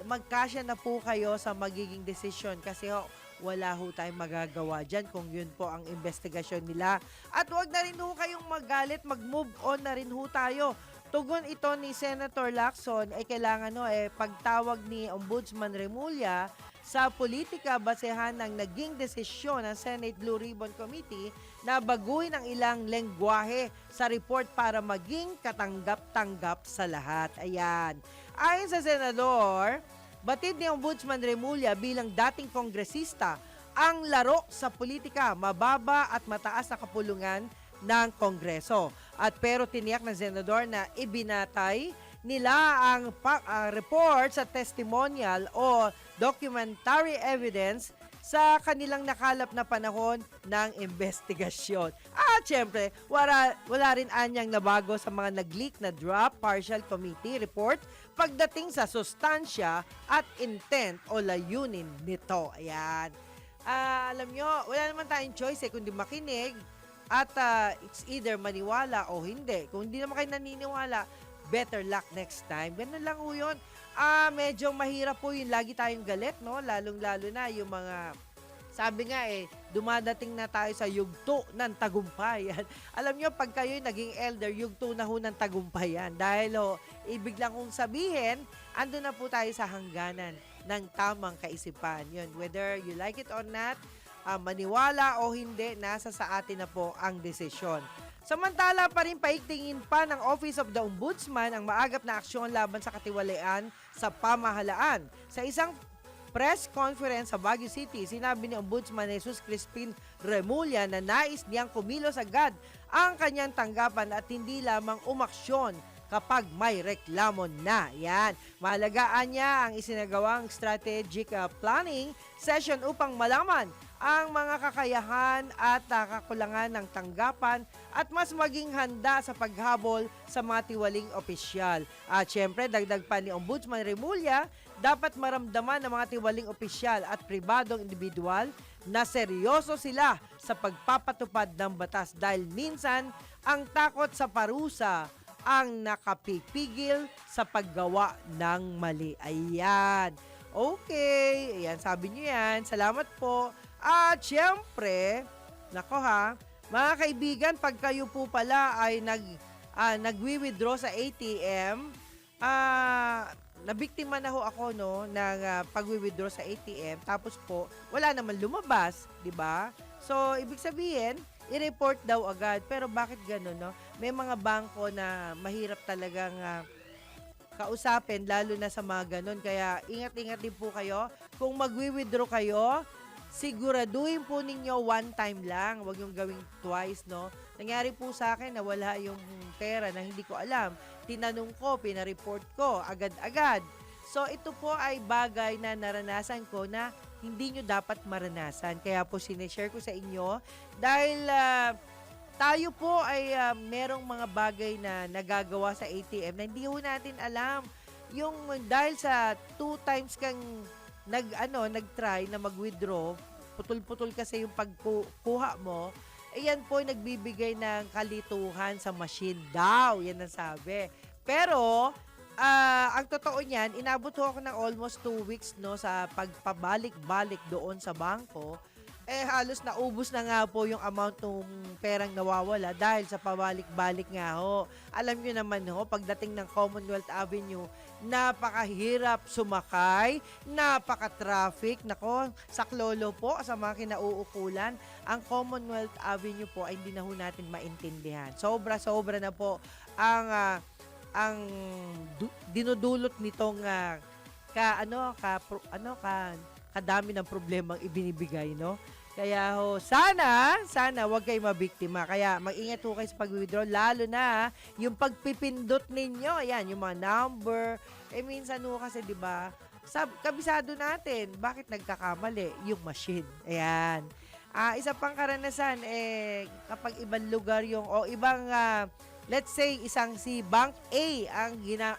magkasya na po kayo sa magiging desisyon kasi wala ho tayong magagawa dyan kung yun po ang investigasyon nila. At wag na rin ho kayong magalit, mag-move on na rin ho tayo. Tugon ito ni Senator Lacson ay kailangan pagtawag ni Ombudsman Remulla sa politika basehan ng naging desisyon ng Senate Blue Ribbon Committee na baguhin ang ilang lengguwahe sa report para maging katanggap-tanggap sa lahat. Ayan. Ayon sa Senador, batid ni Ombudsman Remulla bilang dating kongresista, ang laro sa politika, mababa at mataas na kapulungan ng Kongreso. Pero tiniyak ng Senador na ibinatay nila ang report sa testimonial o documentary evidence sa kanilang nakalap na panahon ng investigasyon. At syempre, wala rin anyang nabago sa mga nag-leak na draft partial committee report pagdating sa sustansya at intent o layunin nito. Ayan. Alam nyo, wala naman tayong choice kundi makinig at it's either maniwala o hindi. Kung hindi naman kayo naniniwala, better luck next time. Ganun lang ho yun. Medyo mahirap po yun. Lagi tayong galit, no? Lalong-lalo na yung mga, sabi nga dumadating na tayo sa yugto ng tagumpayan. Alam nyo, pag kayo naging elder, yugto na ho ng tagumpayan. Dahil ibig lang kong sabihin, ando na po tayo sa hangganan ng tamang kaisipan. Yun, whether you like it or not, maniwala o hindi, nasa sa atin na po ang desisyon. Samantala pa rin paigtingin pa ng Office of the Ombudsman ang maagap na aksyon laban sa katiwalian sa pamahalaan. Sa isang press conference sa Baguio City, sinabi ni Ombudsman Jesus Crispin Remulla na nais niyang kumilos agad ang kanyang tanggapan at hindi lamang umaksyon kapag may reklamo na. Yan. Mahalagaan niya ang isinagawang strategic planning session upang malaman ang mga kakayahan at kakulangan ng tanggapan at mas maging handa sa paghabol sa mga tiwaling opisyal. At syempre, dagdag pa ni Ombudsman Remulla, dapat maramdaman ng mga tiwaling opisyal at pribadong individual na seryoso sila sa pagpapatupad ng batas dahil minsan ang takot sa parusa ang nakapipigil sa paggawa ng mali. Ayan. Okay. Ayan, sabi niyo yan. Salamat po. At syempre, nako ha, mga kaibigan, pag kayo po pala ay nagwi-withdraw sa ATM, nabiktima na ho ako no ng pagwi-withdraw sa ATM, tapos po wala naman lumabas, 'di ba? So ibig sabihin, i-report daw agad. Pero bakit gano'n, no? May mga bangko na mahirap talagang kausapin, lalo na sa mga ganun. Kaya ingat-ingat din po kayo. Kung magwi-withdraw kayo, siguraduhin po ninyo one time lang. Huwag yung gawing twice, no? Nangyari po sa akin na wala yung pera na hindi ko alam. Tinanong ko, pinareport ko, agad-agad. So, ito po ay bagay na naranasan ko na hindi nyo dapat maranasan. Kaya po sinishare ko sa inyo dahil tayo po ay merong mga bagay na nagagawa sa ATM na hindi ho natin alam. Yung dahil sa 2 times kang nag-try na mag-withdraw, putol-putol kasi yung pagkuha mo, ayan po ay nagbibigay ng kalituhan sa machine daw. Yan ang sabi. Pero, ang totoo niyan, inabot ho ako ng almost 2 weeks no, sa pagpabalik-balik doon sa bangko. Halos naubos na nga po yung amount ng perang nawawala dahil sa pabalik-balik nga ho. Alam nyo naman ho, pagdating ng Commonwealth Avenue, napakahirap sumakay, napaka-traffic. Nako, saklolo po sa mga kinauukulan. Ang Commonwealth Avenue po ay hindi na ho natin maintindihan. Sobra-sobra na po ang dinudulot nitong kadami ng problemang ibinibigay, no? Kaya ho, sana wag kayo mabiktima. Kaya mag-ingat ho kayo sa pag-withdraw, lalo na yung pagpipindot ninyo. Ayan, yung mga number. Minsan ho kasi, di ba, kabisado natin, bakit nagkakamali? Yung machine. Ayan. Isa pang karanasan, kapag ibang lugar o ibang, let's say, si Bank A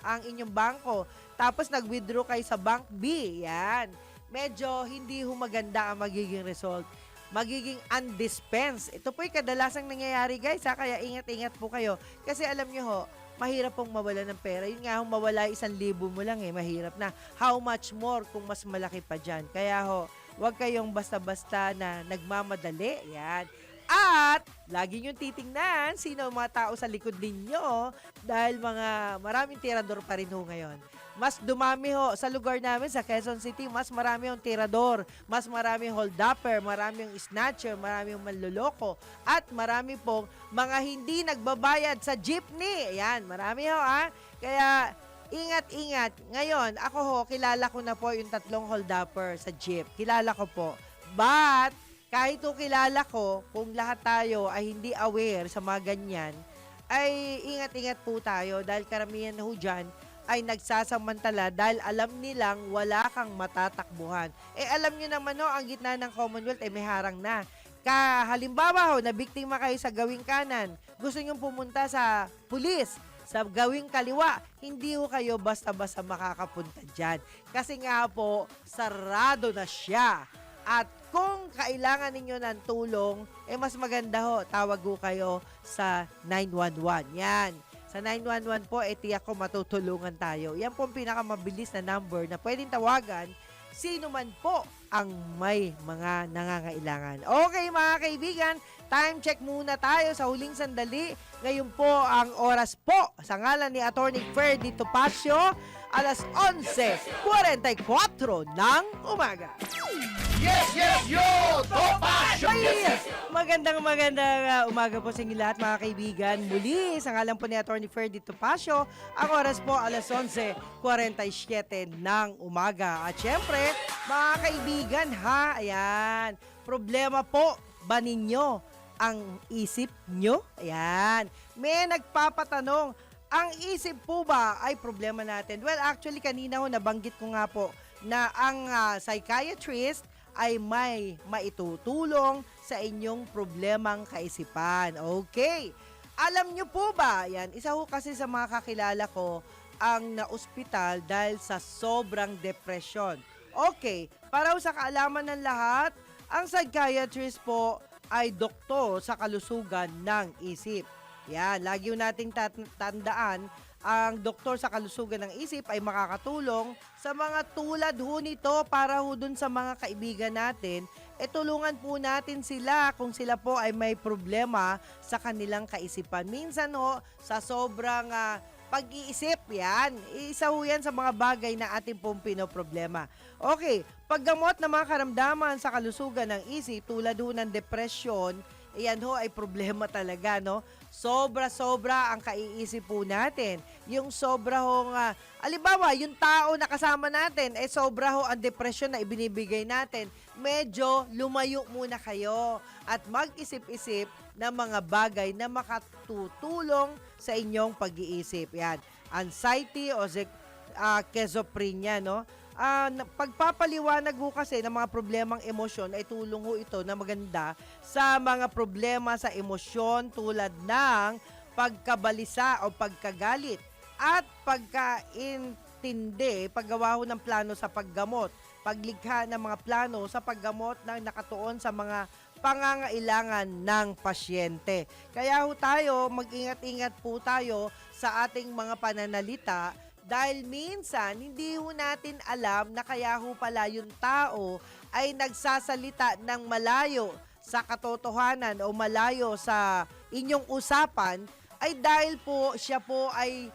ang inyong bangko, tapos nag-withdraw kayo sa Bank B. Yan. Medyo hindi humaganda ang magiging result. Magiging undispense. Ito po'y kadalasang nangyayari, guys. Kaya ingat-ingat po kayo. Kasi alam nyo ho, mahirap pong mawala ng pera. Yun nga, mawala 1,000 mo lang mahirap na. How much more kung mas malaki pa dyan. Kaya ho, huwag kayong basta-basta na nagmamadali. Yan. At lagi nyo titingnan sino ang mga tao sa likod ninyo dahil maraming tirador pa rin ho ngayon. Mas dumami ho sa lugar namin sa Quezon City, mas marami yung tirador, mas marami hold-upper, marami yung snatcher, marami yung manloloko, at marami pong mga hindi nagbabayad sa jeepney. Ayan, marami ho Kaya ingat-ingat. Ngayon, ako ho, kilala ko na po yung 3 hold-upper sa jeep. Kilala ko po. But kahit kilala ko, kung lahat tayo ay hindi aware sa mga ganyan, ay ingat-ingat po tayo dahil karamihan ho dyan ay nagsasamantala dahil alam nilang wala kang matatakbuhan. Alam nyo naman ang gitna ng Commonwealth may harang na. Halimbawa ho, nabiktima kayo sa gawing kanan, gusto nyo pumunta sa pulis, sa gawing kaliwa, hindi ho kayo basta-basta makakapunta dyan. Kasi nga po, sarado na siya. At kung kailangan ninyo ng tulong, mas maganda ho, tawag ho kayo sa 911. Yan. Sa 911 po, tiyak ko matutulungan tayo. Yan po ang pinakamabilis na number na pwedeng tawagan sino man po ang may mga nangangailangan. Okay mga kaibigan, time check muna tayo sa huling sandali. Ngayon po ang oras po sa ngalan ni Attorney Ferdy Topacio, alas 11:44 ng umaga. Yes, yo! Topacio! Magandang umaga po sa inyo lahat mga kaibigan. Muli, sa ngalan po ni Attorney Ferdy Topacio, ang oras po alas 11:47 ng umaga. At syempre, mga kaibigan ayan, problema po ba ninyo ang isip nyo? Ayan, may nagpapatanong, ang isip po ba ay problema natin? Well, actually, kanina ho, nabanggit ko nga po na ang psychiatrist ay may maitutulong sa inyong problemang kaisipan. Okay. Alam nyo po ba, yan, isa ho kasi sa mga kakilala ko ang na-ospital dahil sa sobrang depression. Okay, para ho sa kaalaman ng lahat, ang psychiatrist po ay doktor sa kalusugan ng isip. Yan, lagi ho nating tandaan, ang doktor sa kalusugan ng isip ay makakatulong sa mga tulad ho nito para ho dun sa mga kaibigan natin. Tulungan po natin sila kung sila po ay may problema sa kanilang kaisipan. Minsan ho, sa sobrang pag-iisip, yan. Isa ho yan sa mga bagay na ating pong pinoproblema. Okay, paggamot ng mga karamdaman sa kalusugan ng isip tulad ho ng depression, yan ho ay problema talaga, no? Sobra-sobra ang kaiisip po natin. Yung sobra ho nga, alibawa, yung tao na kasama natin, sobra ho ang depression na ibinibigay natin. Medyo lumayo muna kayo at mag-isip-isip ng mga bagay na makatutulong sa inyong pag-iisip. Yan, anxiety o schizophrenia, no? Pagpapaliwanag ho kasi ng mga problemang emosyon ay tulong ho ito na maganda sa mga problema sa emosyon tulad ng pagkabalisa o pagkagalit at pagkaintindi, paggawa ho ng plano sa paggamot, paglikha ng mga plano sa paggamot na nakatuon sa mga pangangailangan ng pasyente. Kaya ho tayo, mag-ingat-ingat po tayo sa ating mga pananalita dahil minsan, hindi ho natin alam na kaya ho pala yung tao ay nagsasalita ng malayo sa katotohanan o malayo sa inyong usapan ay dahil po siya po ay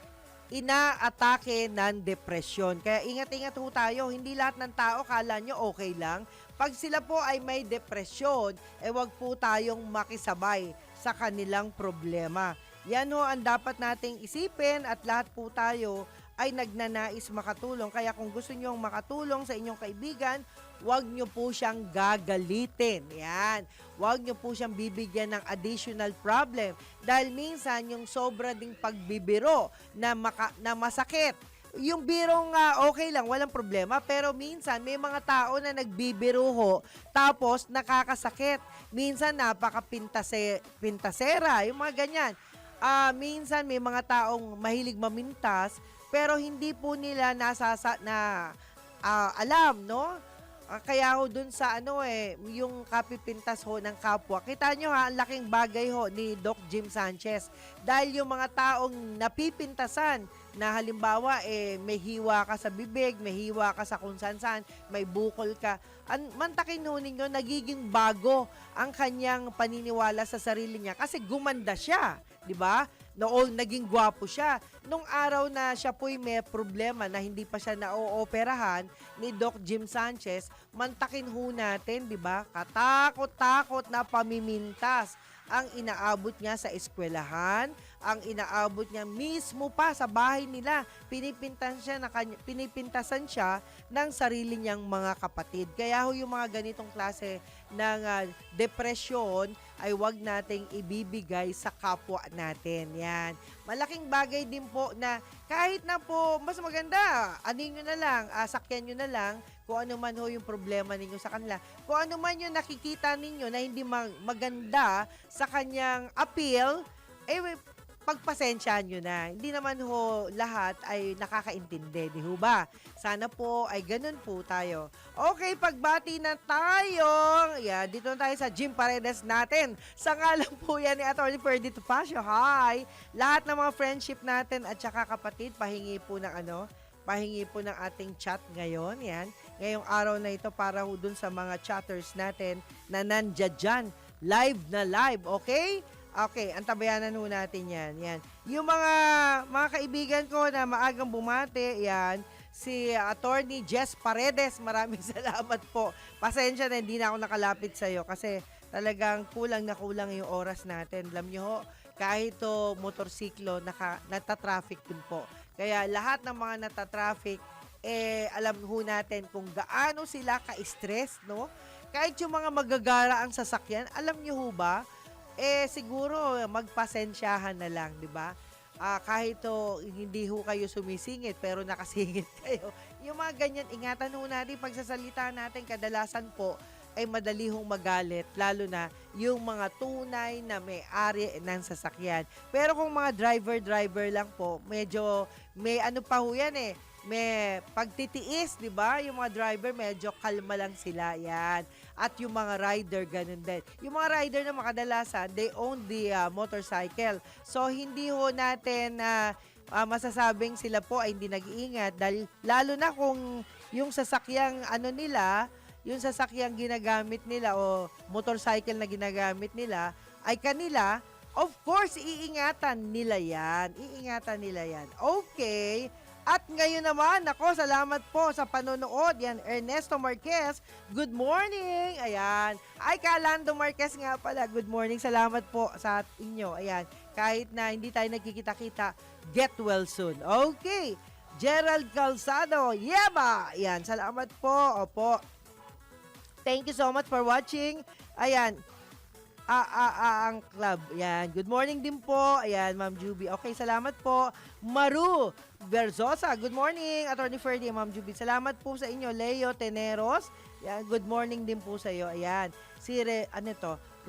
inaatake ng depresyon. Kaya ingat-ingat ho tayo, hindi lahat ng tao kala nyo okay lang. Pag sila po ay may depresyon, wag po tayong makisabay sa kanilang problema. Yan ho ang dapat nating isipin at lahat po tayo ay nagnanais makatulong. Kaya kung gusto nyo makatulong sa inyong kaibigan, huwag nyo po siyang gagalitin. Yan. Huwag nyo po siyang bibigyan ng additional problem. Dahil minsan, yung sobra ding pagbibiro na masakit. Yung birong okay lang, walang problema. Pero minsan, may mga tao na nagbibiro ho, tapos nakakasakit. Minsan, napaka-pintasera, yung mga ganyan. Minsan, may mga taong mahilig mamintas, pero hindi po nila alam, no? Kaya ho dun sa yung kapipintas ho ng kapwa. Kita nyo ha, ang laking bagay ho ni Doc Jim Sanchez. Dahil yung mga taong napipintasan na halimbawa may hiwa ka sa bibig, may hiwa ka sa kung saan, may bukol ka. Mantakin ho ninyo, nagiging bago ang kanyang paniniwala sa sarili niya kasi gumanda siya, di ba? Noong naging gwapo siya. Nung araw na siya po'y may problema na hindi pa siya na-ooperahan ni Doc Jim Sanchez, mantakin ho natin, di ba? Katakot-takot na pamimintas ang inaabot niya sa eskwelahan, ang inaabot niya mismo pa sa bahay nila. Pinipintasan siya ng sarili niyang mga kapatid. Kaya ho yung mga ganitong klase ng depresyon ay wag nating ibibigay sa kapwa natin. Yan. Malaking bagay din po na kahit na po mas maganda, anin nyo na lang, sakyan nyo na lang kung ano man ho yung problema ninyo sa kanila. Kung ano man yung nakikita ninyo na hindi maganda sa kanyang appeal, pagpasensyahan nyo na. Hindi naman ho lahat ay nakakaintindi, di ho ba? Sana po ay ganun po tayo. Okay, pagbati na tayo. Yeah, dito na tayo sa Jim Paredes natin. Sa ngalan po yan ni Atty. Ferdy Topacio. Hi! Lahat ng mga friendship natin at saka kapatid, pahingi po ng ating chat ngayon. Yan. Ngayong araw na ito para ho dun sa mga chatters natin na nandiyan dyan. Live na live, okay? Okay, antabayanan ho natin yan. Yan. Yung mga kaibigan ko na maagang bumati, yan, si Attorney Jess Paredes, maraming salamat po. Pasensya na, hindi na ako nakalapit sa'yo kasi talagang kulang na kulang yung oras natin. Alam nyo ho, kahit to motorsiklo, natatraffic din po. Kaya lahat ng mga natatraffic, alam ho natin kung gaano sila ka-stress, no? Kahit yung mga magagara ang sasakyan, alam nyo ho ba, siguro magpasensyahan na lang, di ba? kahit hindi ho kayo sumisingit pero nakasingit kayo. Yung mga ganyan, ingatan ho natin pagsasalita natin, kadalasan po ay madali hong magalit, lalo na yung mga tunay na may-ari ng sasakyan. Pero kung mga driver lang po, medyo may ano pa ho yan may pagtitiis, di ba? Yung mga driver, medyo kalma lang sila, yan. At yung mga rider, ganun din. Yung mga rider na makadalasan, they own the motorcycle. So, hindi ho natin masasabing sila po ay hindi nag-iingat. Dahil, lalo na kung yung sasakyang yung sasakyang ginagamit nila o motorcycle na ginagamit nila ay kanila, of course, iingatan nila yan. Okay. At ngayon naman, salamat po sa panonood. Yan, Ernesto Marquez, good morning. Ayan. Ay, Kalando Marquez nga pala, good morning. Salamat po sa inyo. Ayan. Kahit na hindi tayo nagkikita-kita, get well soon. Okay. Gerald Calzado, yeba. Ayan, salamat po. Opo. Thank you so much for watching. Ayan. Ang club. Ayan. Good morning din po. Ayan, Ma'am Juby. Okay, salamat po. Maru Berzosa. Good morning, Attorney Ferdy, Ma'am Juby. Salamat po sa inyo. Leo Teneros. Ayan, good morning din po sa iyo. Ayan.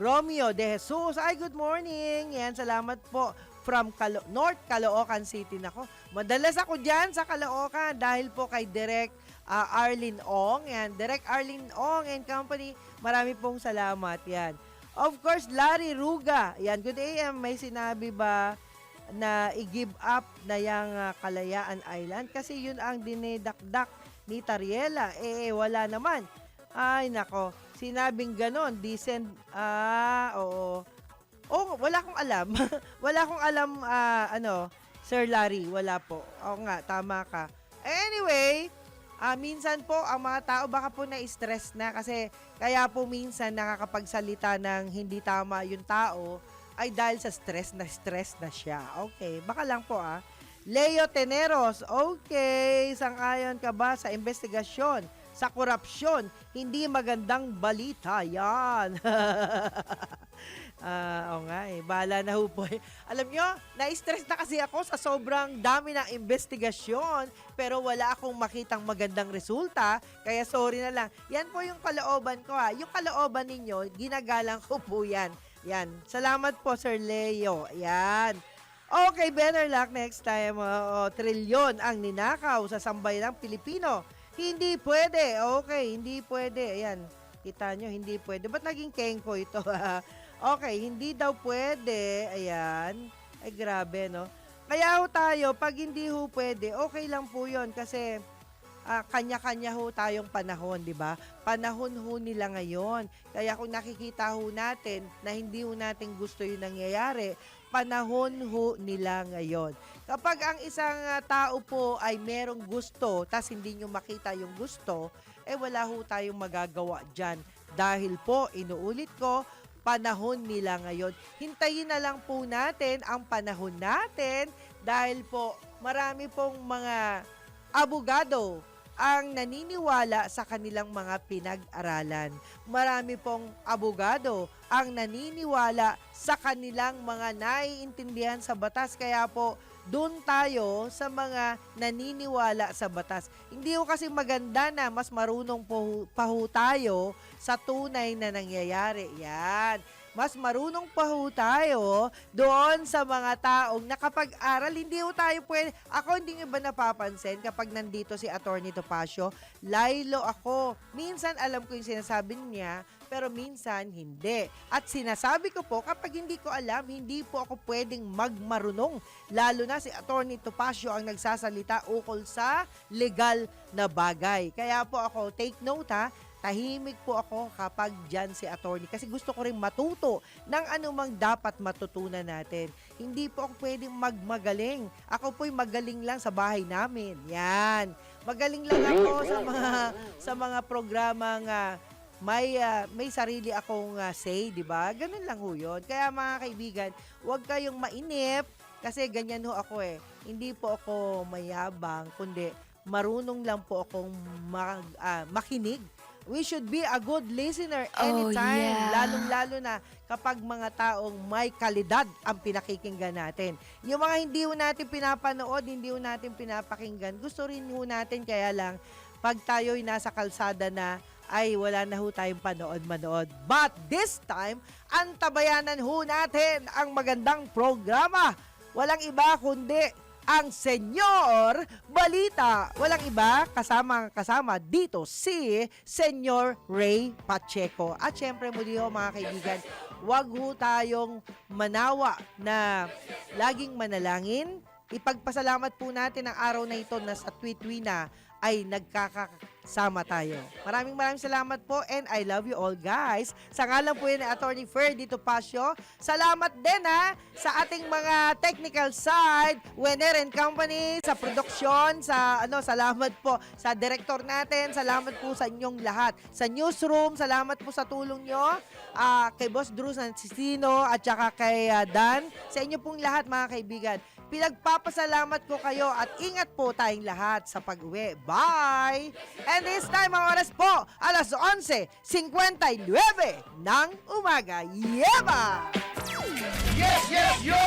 Romeo De Jesus. Ay, good morning. Ayan, salamat po. From North Caloocan City. Nako, madalas ako dyan sa Caloocan dahil po kay Direk Arlene Ong. Yan, Direk Arlene Ong and company, marami pong salamat. Yan. Of course, Larry Ruga. Yan, good AM. May sinabi ba na i-give up na yung Kalayaan Island? Kasi yun ang dinedakdak ni Tariela. Wala naman. Ay, nako. Sinabing ganon. Decent. Oo. Wala akong alam. Wala akong alam, Sir Larry. Wala po. Oo nga, tama ka. Anyway, minsan po, ang mga tao baka po na-stress na kasi kaya po minsan nakakapagsalita ng hindi tama yung tao ay dahil sa stress na siya. Okay, baka lang po Leo Teneros, okay, sang-ayon ka ba sa investigasyon sa korupsyon? Hindi magandang balita yan. Oo nga bahala na ho po. Alam nyo, na-stress na kasi ako sa sobrang dami ng investigasyon pero wala akong makitang magandang resulta, kaya sorry na lang. Yan po yung kalooban ko Yung kalooban ninyo, ginagalang ko po yan. Yan. Salamat po, Sir Leo. Yan. Okay, better luck next time. Trilyon ang ninakaw sa sambayanang Pilipino. Hindi pwede. Okay, hindi pwede. Ayan. Kita nyo, hindi pwede. Ba't naging kengko ito? Okay, hindi daw pwede. Ayan. Ay, grabe, no? Kaya ho tayo, pag hindi ho pwede, okay lang po yun. Kasi kanya-kanya ho tayong panahon, di ba? Panahon ho nila ngayon. Kaya kung nakikita ho natin na hindi ho natin gusto yung nangyayari, panahon ho nila ngayon. Kapag ang isang tao po ay merong gusto, tas hindi nyo makita yung gusto, wala ho tayong magagawa dyan. Dahil po, inuulit ko, panahon nila ngayon. Hintayin na lang po natin ang panahon natin dahil po marami pong mga abogado ang naniniwala sa kanilang mga pinag-aralan. Marami pong abogado ang naniniwala sa kanilang mga naiintindihan sa batas. Kaya po, doon tayo sa mga naniniwala sa batas. Hindi ko kasi maganda na mas marunong pa ho tayo sa tunay na nangyayari. Yan. Mas marunong pa ho tayo doon sa mga taong nakapag-aral. Hindi ho tayo pwede. Ako hindi nyo ba napapansin kapag nandito si Attorney Topacio? Laylo ako. Minsan alam ko yung sinasabi niya, pero minsan hindi. At sinasabi ko po, kapag hindi ko alam, hindi po ako pwedeng magmarunong. Lalo na si Attorney Topacio ang nagsasalita ukol sa legal na bagay. Kaya po ako, take note tahimik po ako kapag dyan si attorney kasi gusto ko rin matuto ng anumang dapat matutunan natin. Hindi po ako pwedeng magmagaling. Ako po'y magaling lang sa bahay namin. Yan. Magaling lang ako sa mga programang may sarili akong say, di ba? Ganun lang ho yun. Kaya mga kaibigan, huwag kayong mainip kasi ganyan ho ako Hindi po ako mayabang, kundi marunong lang po akong makinig We should be a good listener Oh, anytime. yeah. Lalong-lalo na kapag mga taong may kalidad ang pinakikinggan natin. Yung mga hindi ho natin pinapanood, hindi ho natin pinapakinggan, gusto rin ho natin, kaya lang pag tayo'y nasa kalsada na, ay wala na ho tayong panood-manood. But this time, antabayanan ho natin ang magandang programa. Walang iba kundi ang Senyor Balita. Walang iba, kasama dito si Senyor Ray Pacheco. At syempre muli ho mga kaibigan, wag ho tayong manawa na laging manalangin. Ipagpasalamat po natin ang araw na ito na sa Tuwi-Tuwi na ay nagkakasama tayo. Maraming salamat po and I love you all guys. Sa ngalan po yan ni Attorney Ferdy Topacio. Salamat din sa ating mga technical side, Wenner and Company, sa produksyon, salamat po sa director natin, salamat po sa inyong lahat. Sa newsroom, salamat po sa tulong nyo, kay Boss Drew Sancistino at saka kay Dan. Sa inyo pong lahat mga kaibigan, pinagpapasalamat ko kayo at ingat po tayong lahat sa pag-uwi. Bye! And this time, ang oras po, alas 11:59 ng umaga. Yeba! Yes, yes, yo!